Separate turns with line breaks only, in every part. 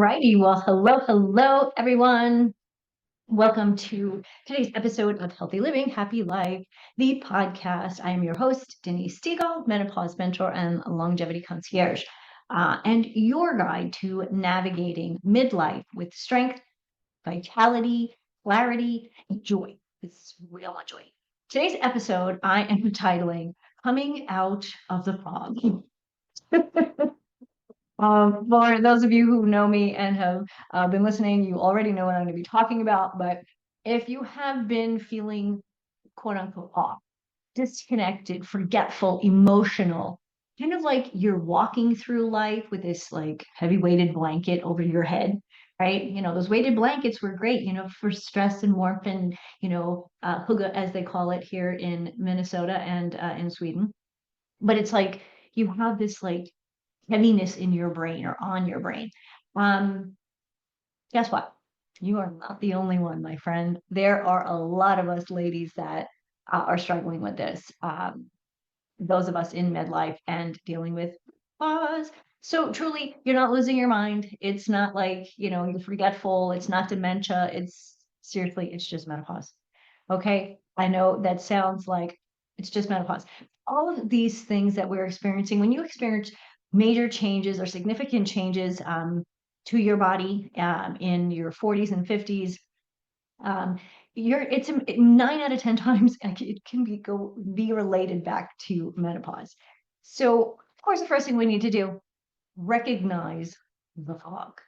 righty. Well, hello, everyone. Welcome to today's episode of Healthy Living, Happy Life, the podcast. I am your host, Denise Stegall, Menopause Mentor and Longevity Concierge, and your guide to navigating midlife with strength, vitality, clarity, and joy. It's real joy. Today's episode, I am titling Coming Out of the Fog. For those of you who know me and have been listening, you already know what I'm going to be talking about. But if you have been feeling quote unquote off, disconnected, forgetful, emotional, kind of like you're walking through life with this like heavy weighted blanket over your head, right? Those weighted blankets were great, for stress and warmth and, hygge, as they call it here in Minnesota and in Sweden. But it's like you have this like heaviness in your brain or on your brain. Um, Guess what? You are not the only one, my friend. There are a lot of us ladies that are struggling with this. Those of us in midlife and dealing with pause. So truly, you're not losing your mind. It's not like, you're forgetful. It's not dementia. It's seriously, it's just menopause. Okay. I know that sounds like it's just menopause. All of these things that we're experiencing, when you experience major changes or significant changes to your body in your 40s and 50s, it's 9 out of 10 times it can be related back to menopause. So of course, the first thing we need to do, recognize the fog.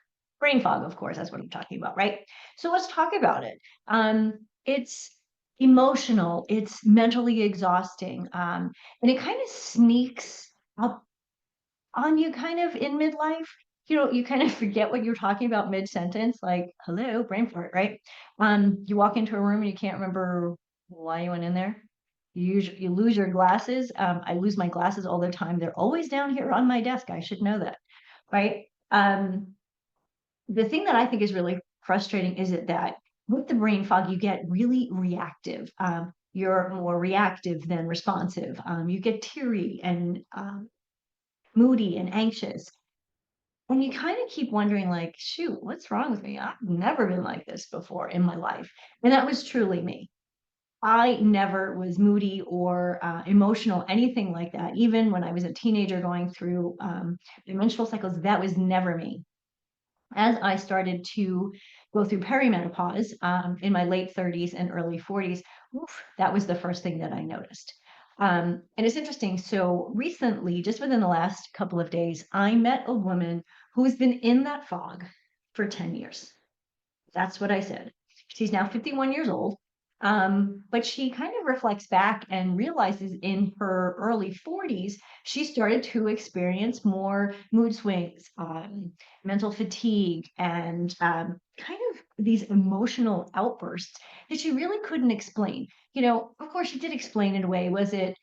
Brain fog, of course, that's what I'm talking about, right? So let's talk about it. It's emotional, it's mentally exhausting, and it kind of sneaks up on you kind of in midlife. You kind of forget what you're talking about mid-sentence, like, hello, brain fart, right? You walk into a room and you can't remember why you went in there. You lose your glasses. I lose my glasses all the time. They're always down here on my desk. I should know that, right? The thing that I think is really frustrating is that with the brain fog, you get really reactive. You're more reactive than responsive. You get teary and moody and anxious. And you kind of keep wondering, like, shoot, what's wrong with me? I've never been like this before in my life. And that was truly me. I never was moody or emotional, anything like that. Even when I was a teenager going through the menstrual cycles, that was never me. As I started to go through perimenopause in my late 30s and early 40s, that was the first thing that I noticed. And it's interesting. So recently, just within the last couple of days, I met a woman who has been in that fog for 10 years. That's what I said. She's now 51 years old. But she kind of reflects back and realizes in her early 40s, she started to experience more mood swings, mental fatigue, and kind of these emotional outbursts that she really couldn't explain. Of course, she did explain in a way. Was it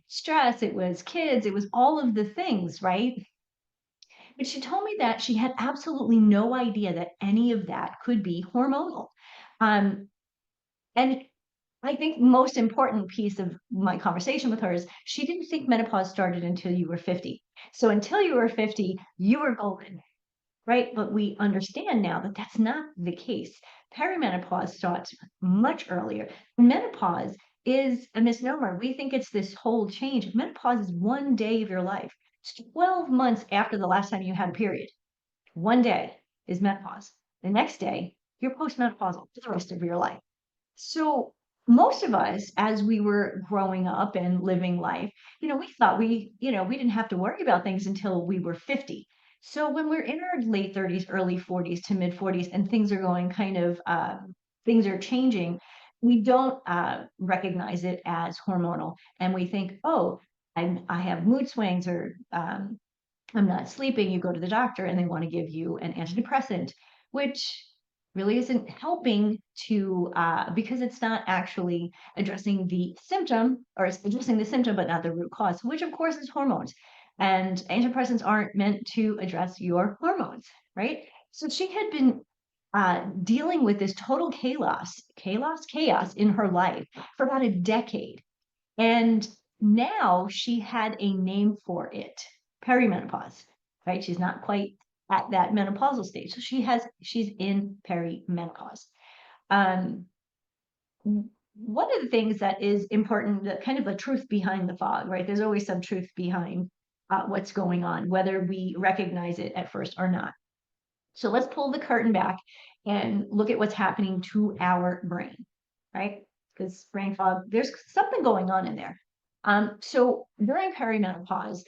stress? It was kids. It was all of the things, right? But she told me that she had absolutely no idea that any of that could be hormonal. Um, and I think most important piece of my conversation with her is she didn't think menopause started until you were 50. So until you were 50, you were golden, right? But we understand now that that's not the case. Perimenopause starts much earlier. Menopause is a misnomer. We think it's this whole change. Menopause is one day of your life. It's 12 months after the last time you had a period. One day is menopause. The next day, you're postmenopausal for the rest of your life. So most of us, as we were growing up and living life, we thought we didn't have to worry about things until we were 50. So when we're in our late 30s, early 40s to mid 40s, and things are going kind of, things are changing, we don't recognize it as hormonal. And we think, oh, I have mood swings or I'm not sleeping. You go to the doctor and they want to give you an antidepressant, which really isn't helping to because it's not actually addressing the symptom, or it's addressing the symptom but not the root cause, which of course is hormones. And antidepressants aren't meant to address your hormones, right? So she had been dealing with this total chaos in her life for about a decade. And now she had a name for it, perimenopause, right? She's not quite at that menopausal stage. So she's in perimenopause. Um, one of the things that is important, the kind of the truth behind the fog, right? There's always some truth behind what's going on, whether we recognize it at first or not. So let's pull the curtain back and look at what's happening to our brain, right? Because brain fog, there's something going on in there. So during perimenopause,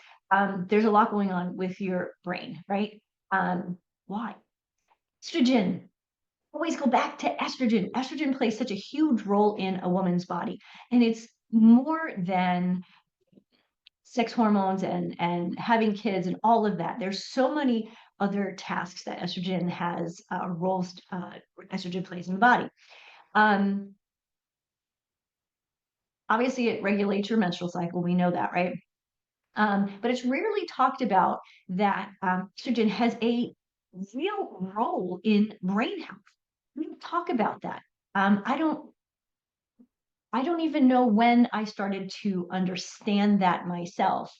there's a lot going on with your brain, right? Why? Estrogen. Always go back to estrogen. Estrogen plays such a huge role in a woman's body, and it's more than sex hormones and having kids and all of that. There's so many other tasks that estrogen has roles estrogen plays in the body. Um, Obviously, it regulates your menstrual cycle. We know that, right? But it's rarely talked about that estrogen has a real role in brain health. We don't talk about that. Um, I don't I don't even know when I started to understand that myself,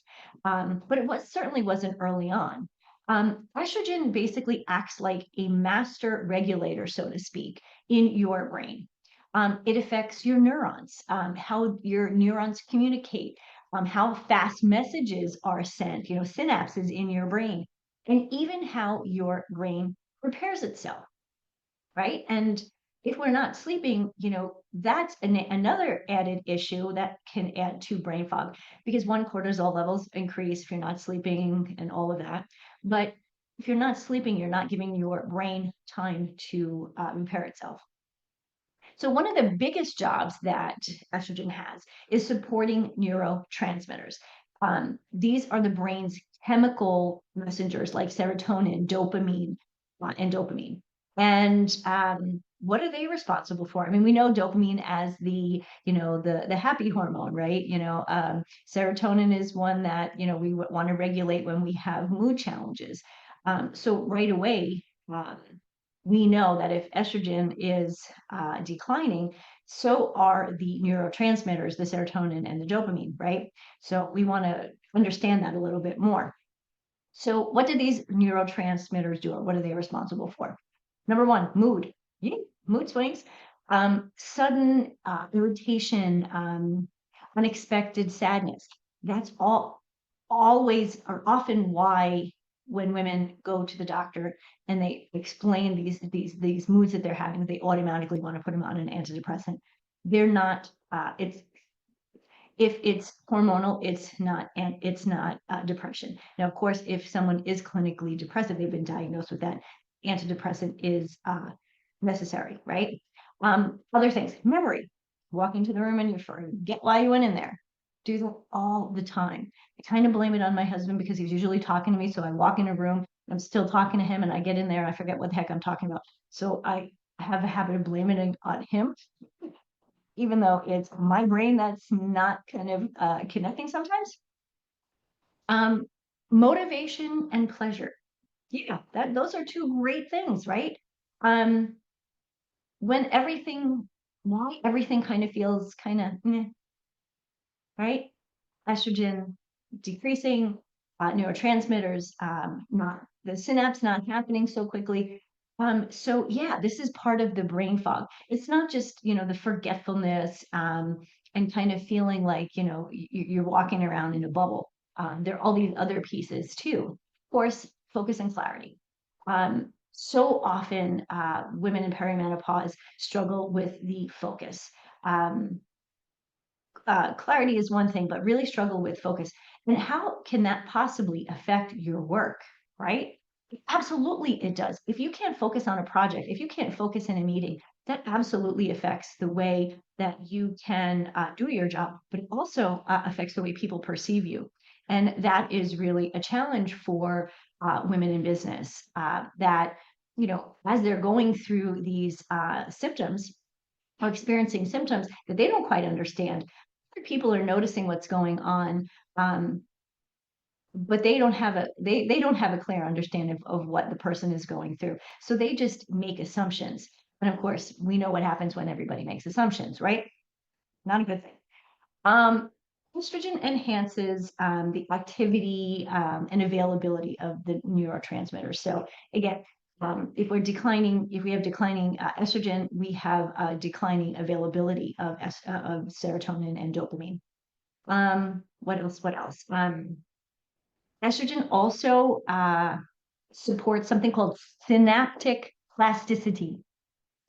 but it certainly wasn't early on. Estrogen basically acts like a master regulator, so to speak, in your brain. It affects your neurons, how your neurons communicate, how fast messages are sent, synapses in your brain, and even how your brain repairs itself, right? And if we're not sleeping, that's another added issue that can add to brain fog, because one, cortisol levels increase if you're not sleeping and all of that. But if you're not sleeping, you're not giving your brain time to repair itself. So one of the biggest jobs that estrogen has is supporting neurotransmitters. These are the brain's chemical messengers like serotonin, dopamine, and dopamine. And what are they responsible for? I mean, we know dopamine as the happy hormone, right? Serotonin is one that we want to regulate when we have mood challenges. So right away, we know that if estrogen is declining, so are the neurotransmitters, the serotonin and the dopamine, right? So we want to understand that a little bit more. So what do these neurotransmitters do, or what are they responsible for? Number one, mood. Yeah, mood swings, sudden irritation, unexpected sadness. That's always or often why when women go to the doctor and they explain these moods that they're having, they automatically want to put them on an antidepressant. They're not. It's if it's hormonal, it's not depression. Now, of course, if someone is clinically depressive, they've been diagnosed with that, antidepressant is necessary, right? Other things, memory. Walk into the room and you forget why you went in there. Do them all the time. I kind of blame it on my husband because he's usually talking to me. So I walk in a room, I'm still talking to him, and I get in there and I forget what the heck I'm talking about. So I have a habit of blaming it on him, even though it's my brain that's not kind of connecting sometimes. Um, Motivation and pleasure. Yeah, those are two great things, right? Um, when why everything kind of feels kind of, right? Estrogen decreasing, neurotransmitters, not the synapse not happening so quickly. So yeah, this is part of the brain fog. It's not just, the forgetfulness, and kind of feeling like, you're walking around in a bubble. There are all these other pieces too. Of course, focus and clarity. So often, women in perimenopause struggle with the focus. Um, Clarity is one thing, but really struggle with focus. And how can that possibly affect your work, right? Absolutely, it does. If you can't focus on a project, if you can't focus in a meeting, that absolutely affects the way that you can do your job, but it also affects the way people perceive you. And that is really a challenge for women in business, that, as they're going through these symptoms, or experiencing symptoms that they don't quite understand. Other people are noticing what's going on, um, but they don't have a clear understanding of what the person is going through. So they just make assumptions. And of course, we know what happens when everybody makes assumptions, right? Not a good thing. Um, Estrogen enhances the activity and availability of the neurotransmitters. So again, if we have declining estrogen, we have declining availability of serotonin and dopamine. What else? What else? Estrogen also supports something called synaptic plasticity.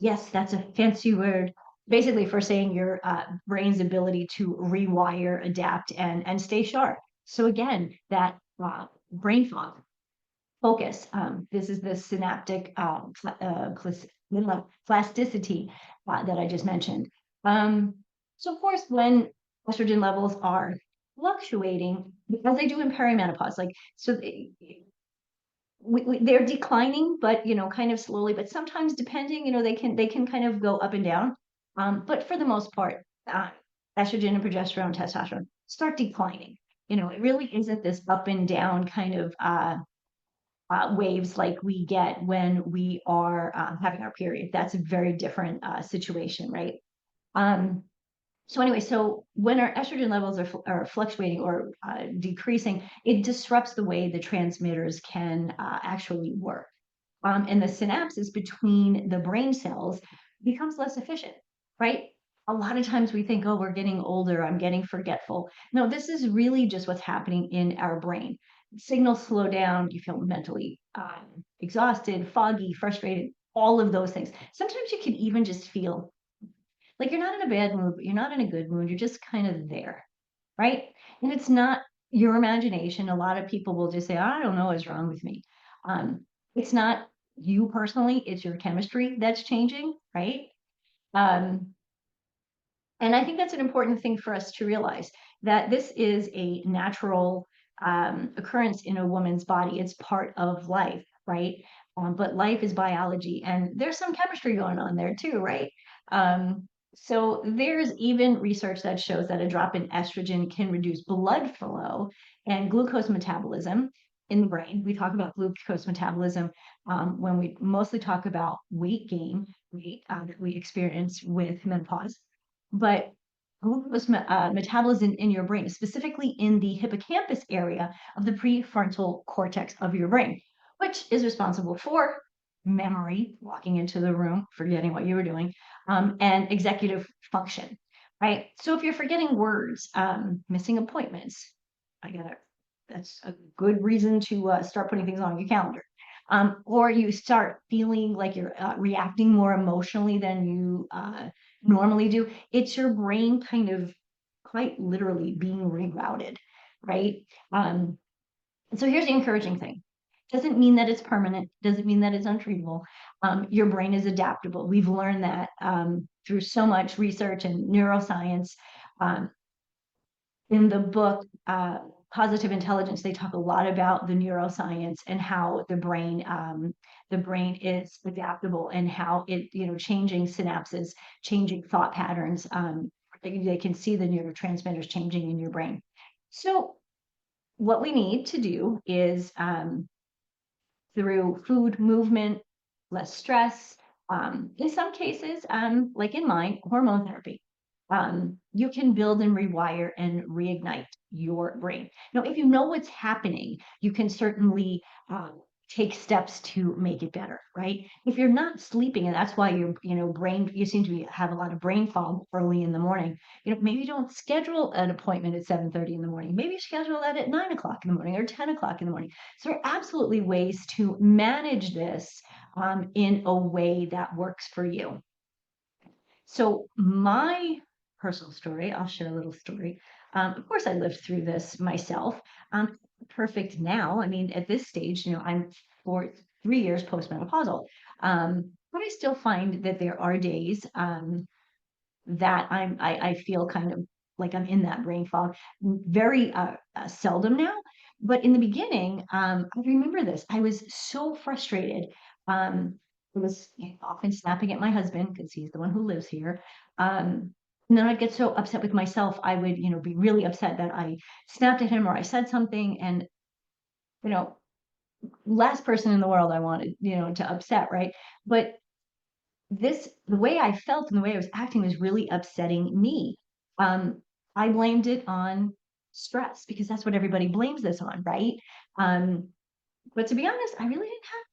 Yes, that's a fancy word, basically for saying your brain's ability to rewire, adapt, and stay sharp. So again, that brain fog, focus. This is the synaptic plasticity that I just mentioned. So of course, when estrogen levels are fluctuating, as they do in perimenopause, like so they're declining, but kind of slowly. But sometimes, depending, they can kind of go up and down. But for the most part, estrogen and progesterone, testosterone start declining. It really isn't this up and down kind of waves like we get when we are having our period. That's a very different situation, right? Um, so anyway, so when our estrogen levels are fluctuating or decreasing, it disrupts the way the transmitters can actually work. And the synapses between the brain cells becomes less efficient, right? A lot of times we think, oh, we're getting older, I'm getting forgetful. No, this is really just what's happening in our brain. Signals slow down, you feel mentally exhausted, foggy, frustrated, all of those things. Sometimes you can even just feel like you're not in a bad mood, but you're not in a good mood. You're just kind of there, right? And it's not your imagination. A lot of people will just say, I don't know what's wrong with me. It's not you personally, it's your chemistry that's changing, right? Um, and I think that's an important thing for us to realize that this is a natural occurrence in a woman's body. It's part of life, right? But life is biology, and there's some chemistry going on there too, right? So there's even research that shows that a drop in estrogen can reduce blood flow and glucose metabolism in the brain. We talk about glucose metabolism when we mostly talk about weight gain, weight that we experience with menopause. But glucose metabolism in your brain, specifically in the hippocampus area of the prefrontal cortex of your brain, which is responsible for memory, walking into the room, forgetting what you were doing, and executive function, right? So if you're forgetting words, missing appointments, that's a good reason to start putting things on your calendar. Or you start feeling like you're reacting more emotionally than you normally do. It's your brain kind of quite literally being rerouted, right? Um, so here's the encouraging thing. Doesn't mean that it's permanent, doesn't mean that it's untreatable. Your brain is adaptable. We've learned that through so much research and neuroscience. Um, in the book, Positive Intelligence, they talk a lot about the neuroscience and how the brain is adaptable and how it, changing synapses, changing thought patterns. They can see the neurotransmitters changing in your brain. So what we need to do is through food, movement, less stress. In some cases, like in mine, hormone therapy. You can build and rewire and reignite your brain. Now, if you know what's happening, you can certainly take steps to make it better, right? If you're not sleeping, and that's why your brain, you seem to have a lot of brain fog early in the morning. Maybe don't schedule an appointment at 7:30 in the morning. Maybe schedule that at 9 o'clock in the morning or 10 o'clock in the morning. So there are absolutely ways to manage this in a way that works for you. So my personal story, I'll share a little story. Of course, I lived through this myself. Perfect now. I mean, at this stage, I'm 3 years postmenopausal. But I still find that there are days that I feel kind of like I'm in that brain fog. Very seldom now, but in the beginning, I remember this. I was so frustrated. I was often snapping at my husband because he's the one who lives here. And then I'd get so upset with myself. I would, be really upset that I snapped at him or I said something, and you know, last person in the world I wanted, to upset, right? But the way I felt and the way I was acting was really upsetting me. I blamed it on stress because that's what everybody blames this on, right? Um, but to be honest, I really didn't have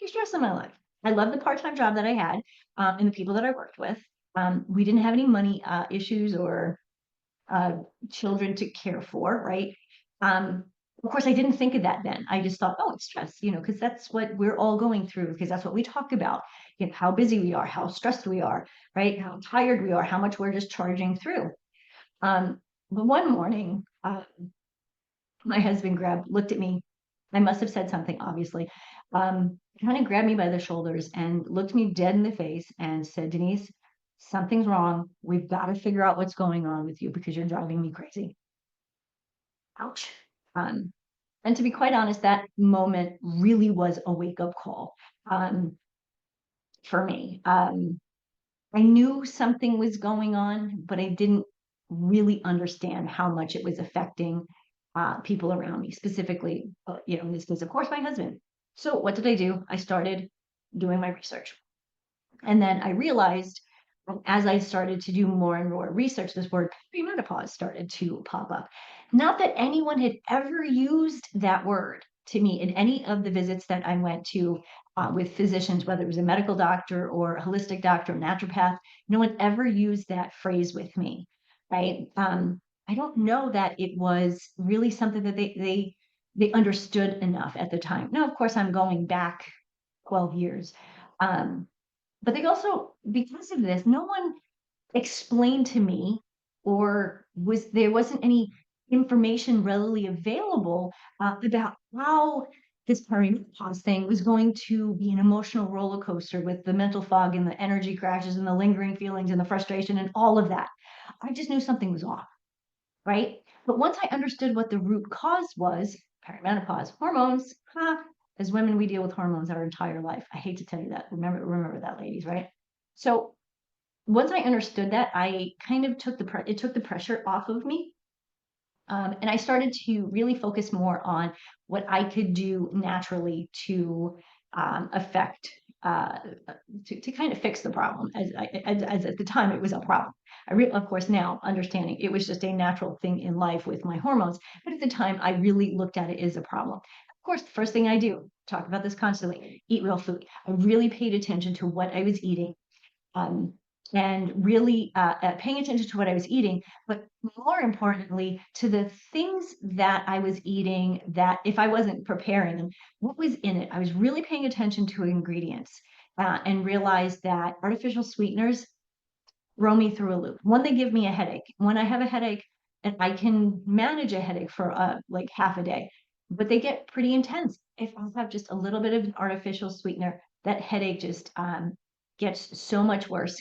any stress in my life. I love the part-time job that I had, and the people that I worked with. We didn't have any money issues or uh, children to care for, right? Um, of course, I didn't think of that then. I just thought, oh, it's stress, because that's what we're all going through, because that's what we talk about, how busy we are, how stressed we are, right? How tired we are, how much we're just charging through. But one morning, my husband looked at me. I must have said something, obviously. Kind of grabbed me by the shoulders and looked me dead in the face and said, Denise, something's wrong. We've got to figure out what's going on with you because you're driving me crazy. Ouch. Um, and to be quite honest, that moment really was a wake-up call um, for me. I knew something was going on, but I didn't really understand how much it was affecting people around me, specifically, in this case, of course, my husband. So what did I do? I started doing my research. And then I realized as I started to do more and more research, this word perimenopause started to pop up. Not that anyone had ever used that word to me in any of the visits that I went to with physicians, whether it was a medical doctor or a holistic doctor, or naturopath. No one ever used that phrase with me, right? I don't know that it was really something that they understood enough at the time. Now, of course, I'm going back 12 years. Um, but they also, because of this, no one explained to me or there wasn't any information readily available about how this perimenopause thing was going to be an emotional roller coaster with the mental fog and the energy crashes and the lingering feelings and the frustration and all of that. I just knew something was off, right? But once I understood what the root cause was, perimenopause, hormones, as women, we deal with hormones our entire life. I hate to tell you that. Remember that, ladies, right? So once I understood that, I kind of took the pressure off of me. And I started to really focus more on what I could do naturally to affect, uh, to kind of fix the problem. As at the time, it was a problem. Of course, now understanding it was just a natural thing in life with my hormones. But at the time, I really looked at it as a problem. Of course, the first thing I do, talk about this constantly, eat real food. I really paid attention to what I was eating um, and really paying attention to what I was eating, but more importantly, to the things that I was eating that if I wasn't preparing them, what was in it? I was really paying attention to ingredients and realized that artificial sweeteners throw me through a loop. One, they give me a headache. When I have a headache, and I can manage a headache for like half a day, but they get pretty intense. If I have just a little bit of an artificial sweetener, that headache just gets so much worse,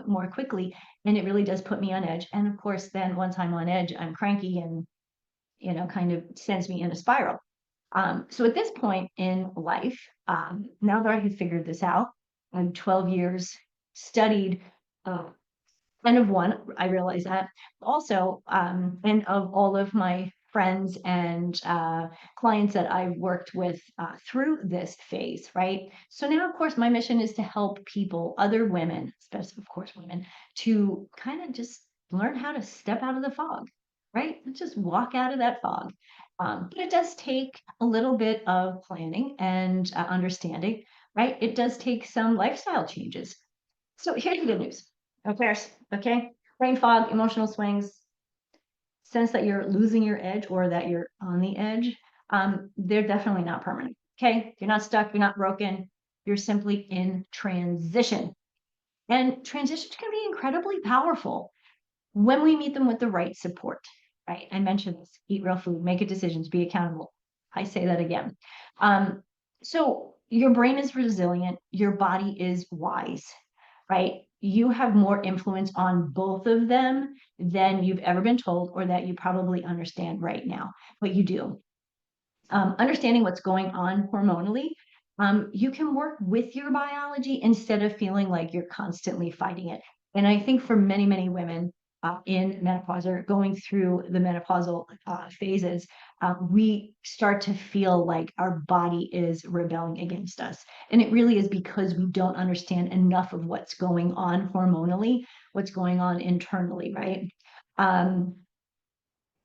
more quickly, and it really does put me on edge. And of course, then once I'm on edge, I'm cranky and kind of sends me in a spiral. So at this point in life, now that I have figured this out, I'm 12 years studied uh, N of one, I realize that. Also, and of all of my friends and clients that I've worked with through this phase, right? So now, of course, my mission is to help people, other women, especially, of course, women, to kind of just learn how to step out of the fog, right? Just walk out of that fog. But it does take a little bit of planning and understanding, right? It does take some lifestyle changes. So here's the good news. Okay, okay. Brain fog, emotional swings, sense that you're losing your edge or that you're on the edge. They're definitely not permanent. Okay, you're not stuck, you're not broken. You're simply in transition. And transitions can be incredibly powerful when we meet them with the right support, right? I mentioned this, eat real food, make decisions, be accountable. I say that again. So your brain is resilient, your body is wise, right? You have more influence on both of them than you've ever been told or that you probably understand right now, but you do. Understanding what's going on hormonally, you can work with your biology instead of feeling like you're constantly fighting it. And I think for many, many women in menopause or going through the menopausal phases, we start to feel like our body is rebelling against us. And it really is because we don't understand enough of what's going on hormonally, what's going on internally, right?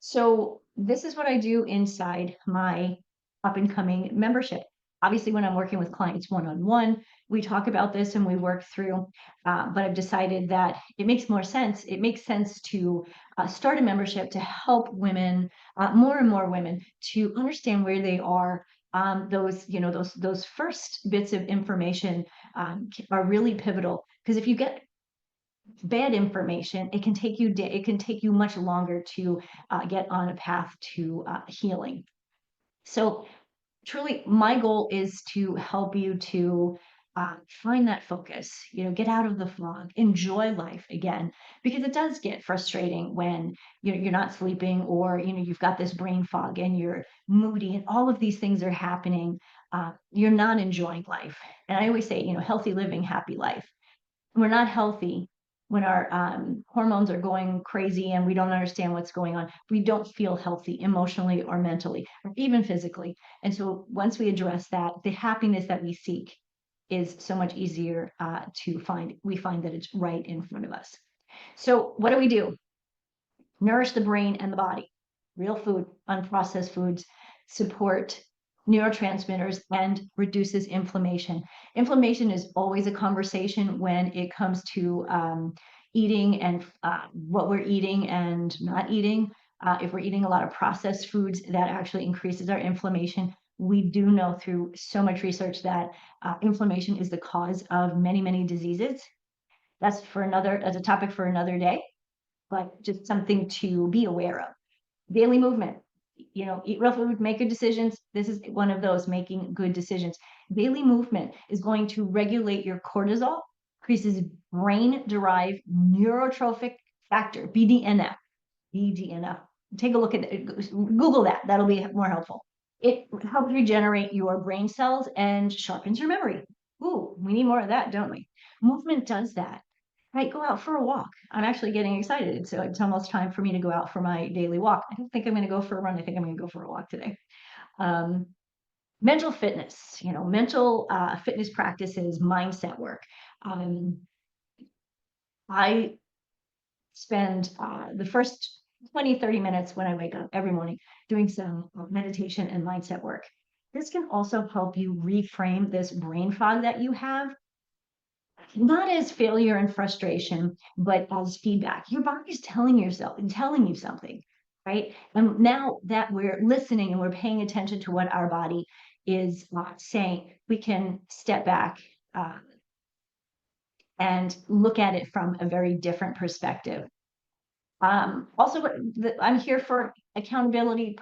So this is what I do inside my up and coming membership. Obviously, when I'm working with clients one-on-one, we talk about this and we work through, but I've decided that it makes more sense. It makes sense to start a membership to help women, more and more women, to understand where they are. Those first bits of information are really pivotal, because if you get bad information, it can take you much longer to get on a path to healing. So truly, my goal is to help you to find that focus, get out of the fog, enjoy life again, because it does get frustrating when you're not sleeping, or you've got this brain fog and you're moody and all of these things are happening. You're not enjoying life. And I always say, healthy living, happy life. We're not healthy when our hormones are going crazy and we don't understand what's going on. We don't feel healthy emotionally or mentally or even physically. And so once we address that, the happiness that we seek is so much easier to find. We find that it's right in front of us. So what do? Nourish the brain and the body. Real food, unprocessed foods, support neurotransmitters and reduces inflammation. Inflammation is always a conversation when it comes to eating and what we're eating and not eating. If we're eating a lot of processed foods, that actually increases our inflammation. We do know through so much research that inflammation is the cause of many, many diseases. That's a topic for another day, but just something to be aware of. Daily movement, eat real food, make good decisions. This is one of those, making good decisions. Daily movement is going to regulate your cortisol, increases brain-derived neurotrophic factor, BDNF. BDNF. Take a look at it. Google that. That'll be more helpful. It helps regenerate your brain cells and sharpens your memory. Ooh, we need more of that, don't we? Movement does that. Right, go out for a walk. I'm actually getting excited. So it's almost time for me to go out for my daily walk. I don't think I'm going to go for a run. I think I'm going to go for a walk today. Mental fitness, mental fitness practices, mindset work. I spend the first 20, 30 minutes when I wake up every morning doing some meditation and mindset work. This can also help you reframe this brain fog that you have, not as failure and frustration, but as feedback. Your body's telling you something, right? And now that we're listening and we're paying attention to what our body is saying, we can step back and look at it from a very different perspective. Also, I'm here for accountability,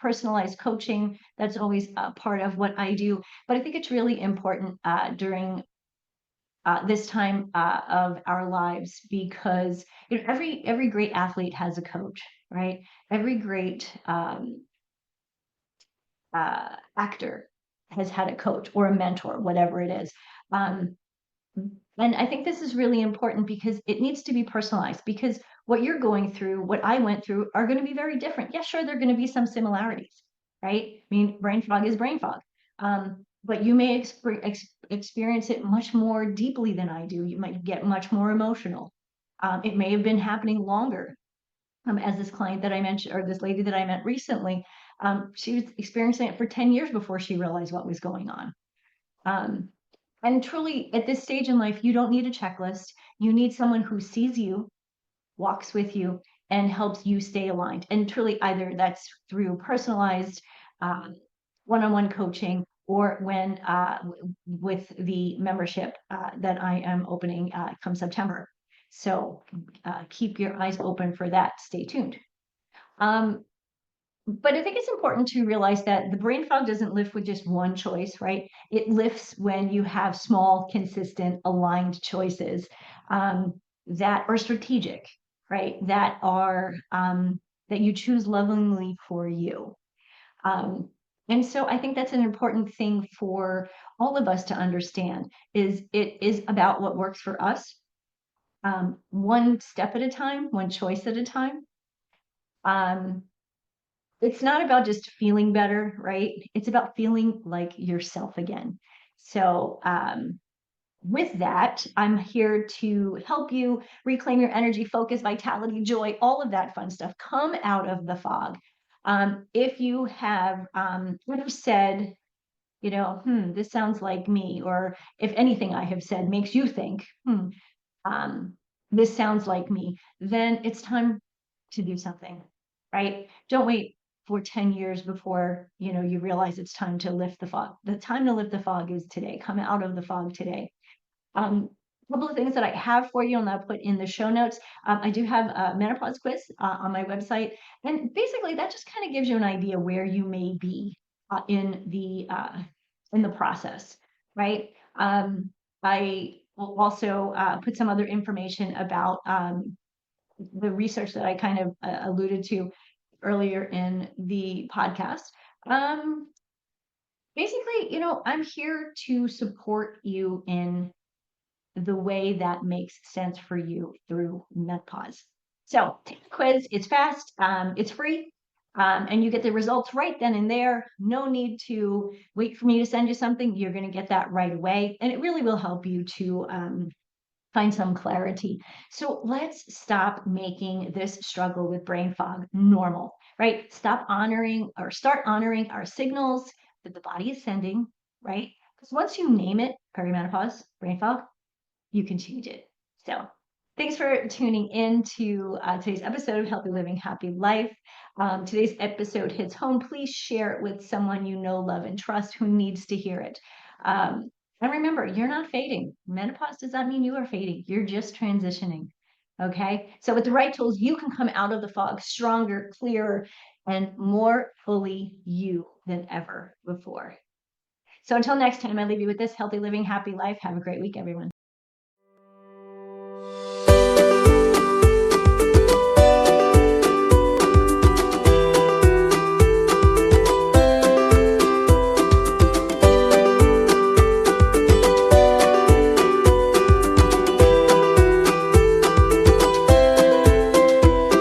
personalized coaching. That's always a part of what I do. But I think it's really important during this time of our lives, because every great athlete has a coach, right? Every great actor has had a coach or a mentor, whatever it is. And I think this is really important because it needs to be personalized, because what you're going through, what I went through, are going to be very different. Yeah, sure, there are going to be some similarities, right? I mean, brain fog is brain fog. But you may experience it much more deeply than I do. You might get much more emotional. It may have been happening longer. As this client that I mentioned, or this lady that I met recently, she was experiencing it for 10 years before she realized what was going on. And truly, at this stage in life, you don't need a checklist. You need someone who sees you, walks with you, and helps you stay aligned. And truly, either that's through personalized one-on-one coaching, or when with the membership that I am opening come September. So keep your eyes open for that. Stay tuned. But I think it's important to realize that the brain fog doesn't lift with just one choice, right? It lifts when you have small, consistent, aligned choices that are strategic, right? That are that you choose lovingly for you. And so I think that's an important thing for all of us to understand, is it is about what works for us, one step at a time, one choice at a time. It's not about just feeling better, right? It's about feeling like yourself again. So with that, I'm here to help you reclaim your energy, focus, vitality, joy, all of that fun stuff. Come out of the fog. If you have ever said, this sounds like me, or if anything I have said makes you think, um, this sounds like me, then it's time to do something, right? Don't wait for 10 years before, you realize it's time to lift the fog. The time to lift the fog is today. Come out of the fog today. A couple of things that I have for you, and I'll put in the show notes. I do have a menopause quiz on my website, and basically that just kind of gives you an idea where you may be in the process, right? I will also put some other information about the research that I kind of alluded to earlier in the podcast. Um, Basically, I'm here to support you in the way that makes sense for you through menopause. So take the quiz. It's fast. It's free. And you get the results right then and there. No need to wait for me to send you something. You're going to get that right away. And it really will help you to find some clarity. So let's stop making this struggle with brain fog normal, right? Start honoring our signals that the body is sending, right? Because once you name it, perimenopause, brain fog, you can change it. So thanks for tuning in to today's episode of Healthy Living, Happy Life. Today's episode hits home. Please share it with someone you know, love, and trust who needs to hear it. And remember, you're not fading. Menopause does not mean you are fading. You're just transitioning. Okay. So with the right tools, you can come out of the fog stronger, clearer, and more fully you than ever before. So until next time, I leave you with this: healthy living, happy life. Have a great week, everyone.